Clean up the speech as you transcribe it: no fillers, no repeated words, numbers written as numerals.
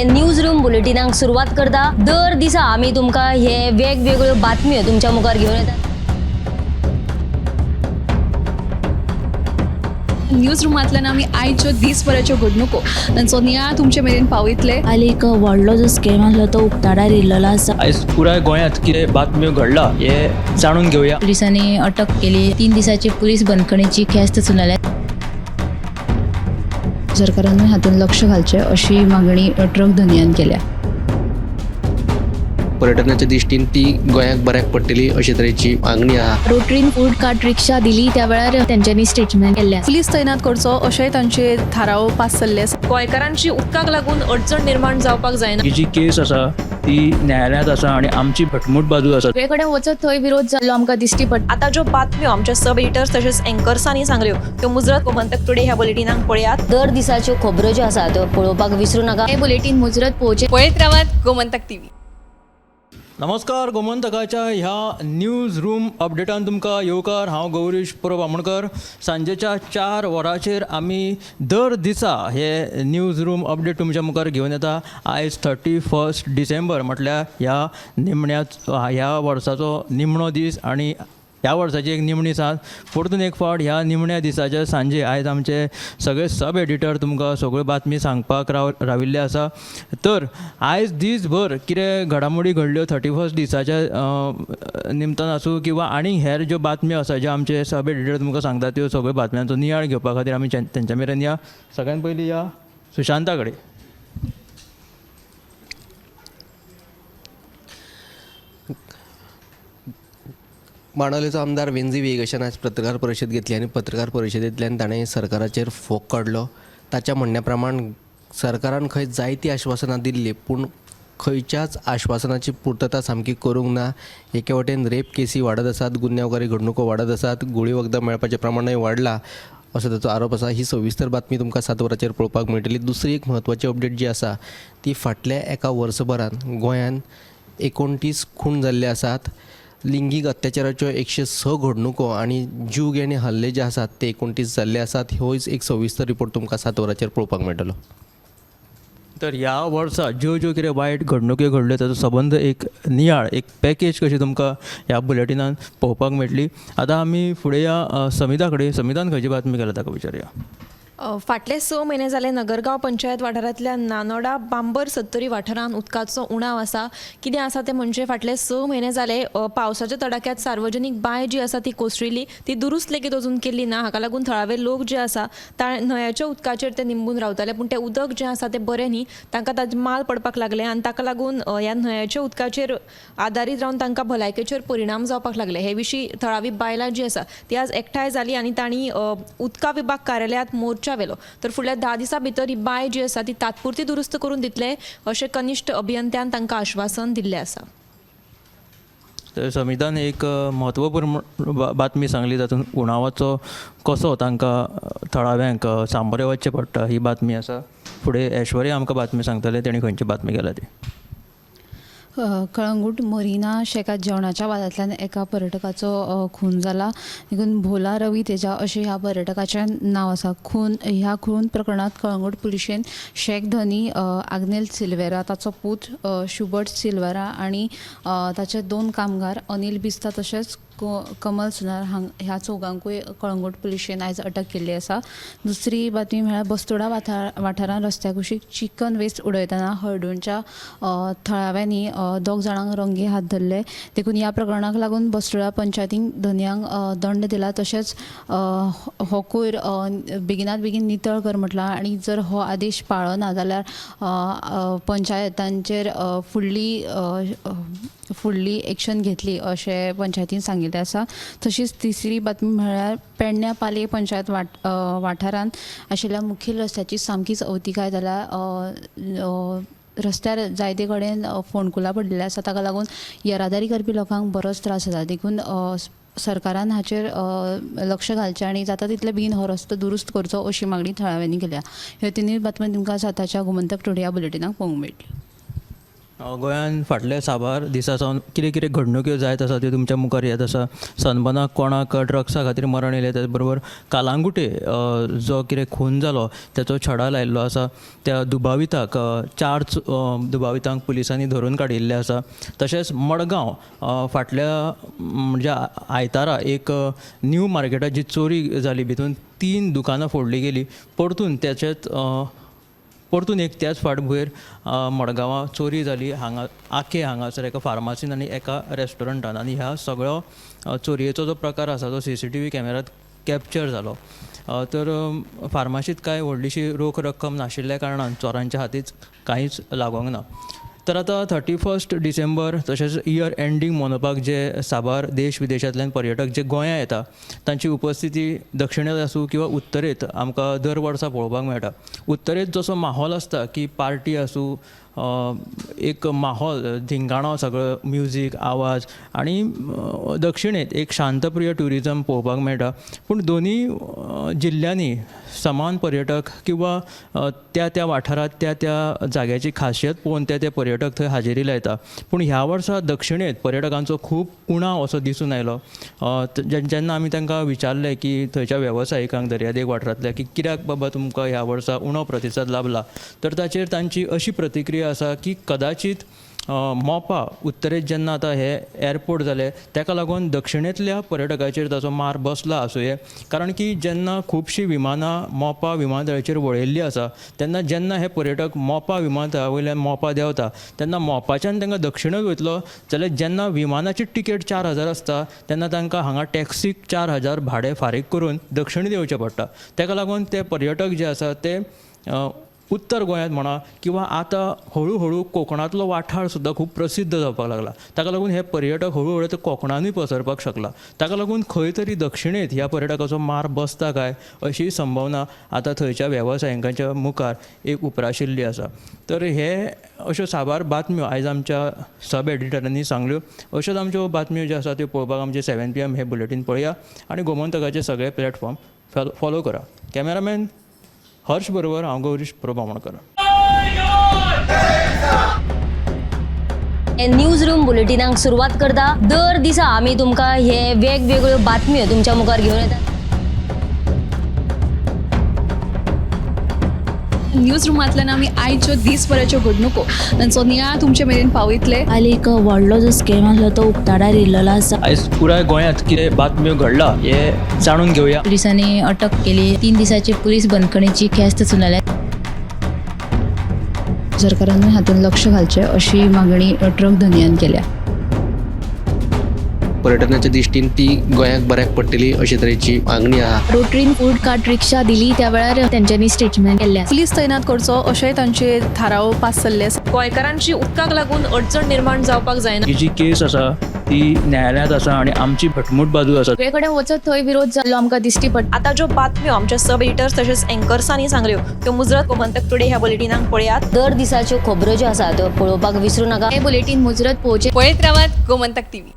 News room बुलेटिनाक सुरुवात करता। दर दिसा आम्ही तुमका हे वेगवेगळ्यो बातम्यो तुमच्या मुखार घेऊन येतात। न्यूज रूमांतल्यान आमी आयच्यो दिसभराच्यो घडणुको तांचो नियाळ तुमचे मेरेन पावयतले। आली एक व्हडलो जो स्कॅम आसलो तो उक्ताडार येयल्लो आसा। आयज पुराय गोंयांत कितें बातम्यो घडला हे जाणून घेवया। पुलिसांनी अटक केली। 3 दिसाची पुलीस बंदखणीची ख्यास्त सुनायल्या। सरकारान हातूंत लक्ष घालचें अशी मागणी ट्रक धनियान केल्या। पर्यटनाच्या दृश्टीन ती गोंयाक बऱ्याक पडटली अशे तरेची मागणी आहा। रोटरीन फूड कार्ट रिक्षा दिली त्या वेळार त्यांच्यानी स्टेटमेंट केल्लें। पुलीस तैनात करचो अशें तांचे थाराव पास जाल्ले आसा। गोंयकारांची उदकाक लागून अडचण निर्माण जावपाक जायना। ही जी केस आसा ती न्यायालयांत आसा आणि आमची भटमूट बाजू आसा। सगळे कडेन वचत थंय विरोध जाल्लो आमकां दिश्टी पडटा। आता ज्यो बातम्यो आमच्या सब एडिटर्स तशेंच अँकर्सांनी सांगल्यो त्यो मुजरत गोमंतक टुडे ह्या बुलेटिनाक पळयात। दर दिसाच्यो खबरो ज्यो आसा त्यो पळोवपाक विसरू नका। हे बुलेटिन मुजरत पोवचे पळयत रावात गोमंतक टीव्ही। नमस्कार, गोमंतकाच्या ह्या न्यूज रूम अपडेटान तुमकां येवकार। हांव गौरीश पुरब आमोणकर। सांजेच्या 4 वरांचेर आमी दर दिसा हे न्यूज रूम अपडेट तुमच्या मुखार घेवन येता। आयज 31 डिसेंबर म्हटल्यार ह्या वर्साचो निमणो दीस आणि ह्या वर्साची एक निमणी सांज। परतून एक फावट ह्या निमण्या दिसाच्या सांजे आयज आमचे सगळे सब एडिटर तुमकां सगळ्यो बातमी सांगपाक राविल्ले आसा। तर आयज दीसभर कितें घडामोडी घडल्यो 31 दिसाच्या निमतान आसूं किंवा आनी हेर ज्यो बातम्यो आसा ज्यो आमचे सब एडिटर तुमकां सांगतात त्यो सगळ्यो बातम्यांचो नियाळ घेवपा खातीर आमी तेंच्या मेरेन या। सगळ्यान पयलीं या सुशांता कडेन। बाणावलेचो आमदार वेंजी वेगशान आज पत्रकार परिशद घेतली आणि पत्रकार परिशदेंतल्यान ताणें सरकाराचेर फोग काडलो। ताच्या म्हणण्या प्रमाण सरकारान खंय जायती आश्वासनां दिल्ली पूण खंयच्याच आश्वासनाची पूर्तता सामकी करूंक ना। एके वटेन रेप केसी वाडत आसात, गुन्यांवकारी घडणुको वाडत आसात, गुळी वखदां मेळपाचें प्रमाणय वाडलां असो ताचो आरोप आसा। ही सविस्तर बातमी तुमकां 7 वरांचेर पळोवपाक मेळटली। दुसरी एक म्हत्वाची अपडेट जी आसा ती फाटल्या एका वर्सभरान गोंयान 29 खून जाल्ले आसात। लिंगीक अत्याचाराच्यो 106 घडणुको आणि जीव घेणे हल्ले जे आसात ते 29 जाल्ले आसात। ह्योच एक सविस्तर रिपोर्ट तुमकां 7 वरांचेर पळोवपाक मेळटलो। तर ह्या वर्सा ज्यो ज्यो कितें वायट घडणुको घडल्यो ताचो संबंद एक नियाळ एक पॅकेज कशी तुमकां ह्या बुलेटिनान पळोवपाक मेळटली। आतां आमी फुडें या समिता कडेन। समितान खंयची बातमी केल्या ताका विचारया। फाटले 6 म्हयने जाले नगरगांव पंचायत वाठारांतल्या नानोडा बांबर सत्तरी वाठारांत उदकाचो उणाव आसा। कितें आसा तें म्हणजे फाटले 6 म्हयने जाले पावसाच्या तडाख्यात सार्वजनीक बांय जी आसा ती कोसळिल्ली, ती दुरुस्त लेगीत अजून केल्ली ना। हाका लागून थळावे लोक जे आसा न्हंयाच्या उदकाचेर ते निंबून रावताले, पूण तें उदक जें आसा तें बरें न्ही, तांकां ताजें माल पडपाक लागलें आणि ताका लागून ह्या न्हंयाच्या उदकाचेर आदारीत रावन तांकां भलायकेचेर परिणाम जावपाक लागले। हे विशीं थळावी बायलां जी आसा ती आज एकठांय जाली आणि तांणी उदका विभाग कार्यालयांत मोर्चा वेलो। तर फुडल्या 10 दिसां भितर ही बांय जी आसा ती तात्पुरती दुरुस्त करून दितले अशें कनिश्ठ अभियंत्यान तांकां आश्वासन दिल्लें आसा। तर समितान एक म्हत्वपूर्ण बातमी सांगली, तातूंत उणावाचो कसो तांकां थळाव्यांक सामोरें वचचें पडटा ही बातमी आसा। फुडें ऐश्वर्या आमकां बातमी सांगतले, तेणी खंयची बातमी केल्या ती। कळंगूट मरिना शेकात जेवणाच्या वादांतल्यान एका पर्यटकाचो खून जाला। देखून भोला रवी तेजा अशें ह्या पर्यटकाचें नांव आसा। ह्या खून प्रकरणात कळंगूट पुलिशेन शेक धनी आग्नेल सिल्वेरा, ताचो पूत शुबर्ट सिल्वेरा आणि ताचे 2 कामगार अनिल बिस्ता तशेंच कमल सुनार ह्या चौगांकूय कळंगूट पुलिशेन आयज अटक केल्ली आसा। दुसरी बातमी म्हळ्यार बस्तोडा वाठारांत रस्त्या कुशीक चिकन वेस्ट उडयतना हळडूणच्या थळाव्यांनी 2 जाणांक रंगे हात धरले। देखून ह्या प्रकरणाक लागून बस्तोडा पंचायतीन धन्यांक दंड दिला। तशेंच हो कोयर बेगिनात बेगीन नितळ कर म्हटला आणि जर हो आदेश पाळना जाल्यार पंचायतांचेर फुडली एक्शन घेतली अशें पंचायतीन सांगिल्लें आसा। तशीच तिसरी बातमी म्हळ्यार पेडण्या पालये पंचायत वाठारांत आशिल्ल्या मुखेल रस्त्याची सामकीच अवतिकाय जाल्या। रस्त्यार जायते कडेन फोंडकुलां पडिल्ले आसा, ताका लागून येरादारी करपी लोकांक बरोच त्रास जाता। देखून सरकारान हाचेर लक्ष घालचें आणि जाता तितले बेगीन हो रस्तो दुरुस्त करचो अशी मागणी थळाव्यांनी केल्या। ह्यो तिनूय बातम्यो तुमकां 7च्या गोमंतक टुडे ह्या बुलेटिनाक पळोवंक मेळटल्यो। गोंयान फाटले साबार दिसा सावन कितें कितें घडणुक्यो जायत आसा त्यो तुमच्या मुखार येत आसा. सनबर्नाक कोणाक ड्रग्सा खातीर मरण येयलें, त्याच बरोबर कालांगुटे जो कितें खून जालो ताचो छडा लायिल्लो आसा. त्या दुबाविताक 4 दुबावितांक पुलिसांनी धरून काडिल्ले आसा. तशेंच मडगांव फाटल्या म्हणजे आयतारा एक न्यू मार्केटाची चोरी जाली, भितून 3 दुकानां फोडली गेली. परतून एक त्याच फाटभुंयेर मडगांवां चोरी जाली, हांगासर एका फार्मासीन आनी एका रेस्टॉरंटान. आनी ह्या सगळो चोरयेचो जो प्रकार आसा तो CCTV कॅमेरात कॅप्चर जालो. तर फार्मासीत कांय व्हडलीशी रोख रक्कम नाशिल्ल्या कारणान चोरांच्या हातीच कांयच लागोंक ना. तर आतां 31 डिसेंबर तशेंच इयर एंडींग मनोवपाक जे साबार देश विदेशांतल्यान पर्यटक जे गोंयां येता तांची उपस्थिती दक्षिणेत आसूं किंवा उत्तरेत आमकां दर वर्सा पळोवपाक मेळटा. उत्तरेत जसो माहोल आसता की पार्टी आसूं, एक माहोल धिंगाणो, सगळो म्युजीक, आवाज, आनी दक्षिणेत एक शांतप्रिय ट्युरिजम पळोवपाक मेळटा. पूण दोनी जिल्ल्यांनी समान पर्यटक किंवा त्या वाठारांत त्या जाग्याची खासियत पळोवन ते पर्यटक थंय हाजेरी लायता. पूण ह्या वर्सा दक्षिणेत पर्यटकांचो खूब उणाव असो दिसून आयलो. जेन्ना आमी तांकां विचारलें की थंयच्या वेवसायिकांक दर्यादेग वाठारांतल्या की कित्याक बाबा तुमकां ह्या वर्सा उणो प्रतिसाद लाभला, तर ताचेर तांची अशी प्रतिक्रिया आसा की कदाचित मोपा उत्तरेत जेन्ना आतां हे एअरपोर्ट जाले ताका लागून दक्षिणेंतल्या पर्यटकाचेर ताचो मार बसला आसूंये. कारण की जेन्ना खुबशीं विमानां मोपा विमानतळाचेर वळयल्लीं आसा तेन्ना जेन्ना हे पर्यटक मोपा विमानतळा वयल्यान मोपा देंवता तेन्ना मोपाच्यान तांकां दक्षिणेत वयतलो जाल्यार जेन्ना विमानाची तिकेट 4,000 आसता तेन्ना तांकां हांगा टॅक्सीक 4,000 भाडें फारीक करून दक्षिणेत येवचें पडटा. ताका लागून ते पर्यटक जे आसा ते उत्तर गोंयांत म्हणा किंवा आतां हळू हळू कोकणांतलो वाठार सुद्दां खूब प्रसिद्ध जावपाक लागला. ताका लागून हे पर्यटक हळू हळू ते कोकणानूय पसरपाक शकला. ताका लागून खंय तरी दक्षिणेत ह्या पर्यटकाचो मार बसता काय अशी संभावना आतां थंयच्या वेवसायिकांच्या मुखार एक उप्राशिल्ली आसा. तर हे अश्यो साबार बातम्यो आयज आमच्या सब एडिटरांनी सांगल्यो. अश्योच आमच्यो बातम्यो ज्यो आसा त्यो पळोवपाक आमचे 7 PM हे बुलेटीन पळया आनी गोमंतकाचे सगळे प्लॅटफॉर्म फॉलो करा. कॅमेरामॅन हर्ष बरोबर हांव गौरीश बामणकर. न्यूज रूम बुलेटिनाक सुरवात करता. दर दिसा आमी तुमकां हे वेगवेगळ्यो बातम्यो तुमच्या मुखार घेवन येतात. न्यूज रुमांतल्यान आमी आयच्यो दिसभराच्यो घडणुको तांचो नियाळ तुमचे मेरेन पावयतले. आली एक व्हडलो जो स्कॅम आसलो तो उक्ताडार येयल्लो आसा. आयज पुराय गोंयांत कितें बातम्यो घडला हे जाणून घेवया. पुलिसांनी अटक केली. 3 दिसाची पुलीस बंदखणीची ख्यास्त सुनायल्या. सरकारान हातूंत लक्ष घालचें अशी मागणी ट्रक धनियान केल्या. पर्यटनाच्या दिश्टीन ती गोंयाक बऱ्याक पडटली अशे तरेची मागणी आहा. रोटरीन फूड कार्ट रिक्षा दिली त्या वेळार तेंच्यांनी स्टेटमेंट केल्लें. पुलीस तैनात करचो अशेंय तांचे थाराव पास जाल्ले आसा. गोंयकारांची उदकाक लागून अडचण निर्माण जावपाक जायना. ही जी केस आसा ती न्यायालयांत आसा आनी आमची भटमूट बाजू आसा. सगळे कडेन वचत थंय विरोध जाल्लो आमकां दिश्टी पडटा. आता ज्यो बातम्यो आमच्या सब एडिटर्स तशेंच अँकर्सांनी सांगल्यो त्यो मुजरत गोमंतक टुडे ह्या बुलेटिनाक पळयात. दर दिसाच्यो खबरो ज्यो आसा त्यो पळोवपाक विसरूं नाका. हे बुलेटीन मुजरत पळोवचें. पळयत रावात गोमंतक TV.